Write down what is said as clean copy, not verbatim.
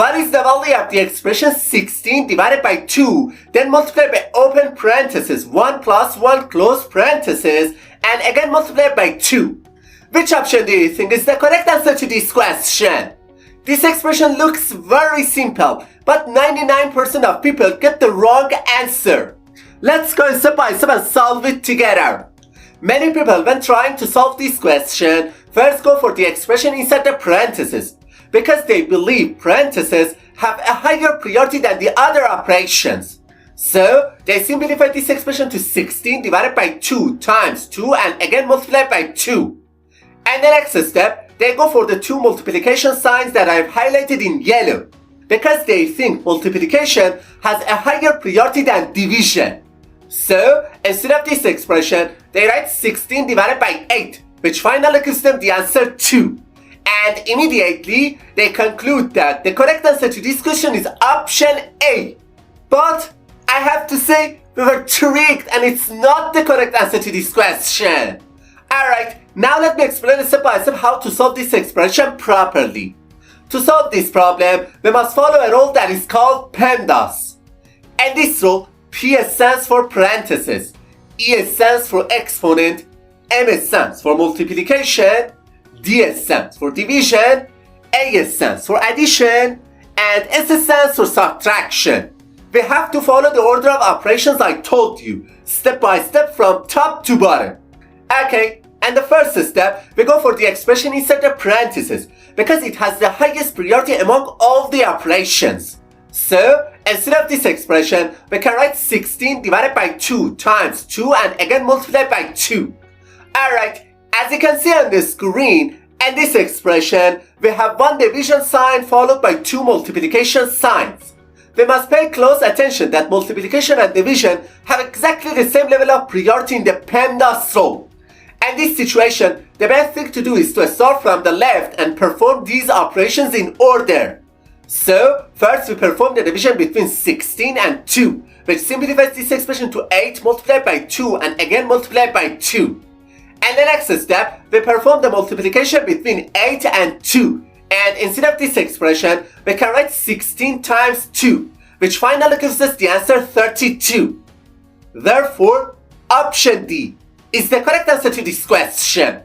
What is the value of the expression 16 divided by 2, then multiply by open parenthesis 1 plus 1 close parenthesis, and again multiply by 2? Which option do you think is the correct answer to this question? This expression looks very simple, but 99% of people get the wrong answer. Let's go step by step and solve it together. Many people, when trying to solve this question, first go for the expression inside the parentheses, because they believe parentheses have a higher priority than the other operations. So, they simplify this expression to 16 divided by 2 times 2 and again multiply by 2. And the next step, they go for the two multiplication signs that I've highlighted in yellow, because they think multiplication has a higher priority than division. So, instead of this expression, they write 16 divided by 8, which finally gives them the answer 2. And immediately, they conclude that the correct answer to this question is option A. But, I have to say, we were tricked and it's not the correct answer to this question. Alright, now let me explain step by step how to solve this expression properly. To solve this problem, we must follow a rule that is called PEMDAS. And this rule, P stands for parentheses, E stands for exponent, M stands for multiplication, D stands for division, A stands for addition, and S stands for subtraction. We have to follow the order of operations I told you, step by step from top to bottom. Okay, and the first step, we go for the expression inside the parentheses, because it has the highest priority among all the operations. So, instead of this expression, we can write 16 divided by 2 times 2 and again multiply by 2. Alright, as you can see on the screen, in this expression, we have one division sign followed by two multiplication signs. We must pay close attention that multiplication and division have exactly the same level of priority in the PEMDAS rule. In this situation, the best thing to do is to start from the left and perform these operations in order. So, first we perform the division between 16 and 2, which simplifies this expression to 8 multiplied by 2 and again multiplied by 2. And the next step, we perform the multiplication between 8 and 2. And instead of this expression, we can write 16 times 2, which finally gives us the answer 32. Therefore, option D is the correct answer to this question.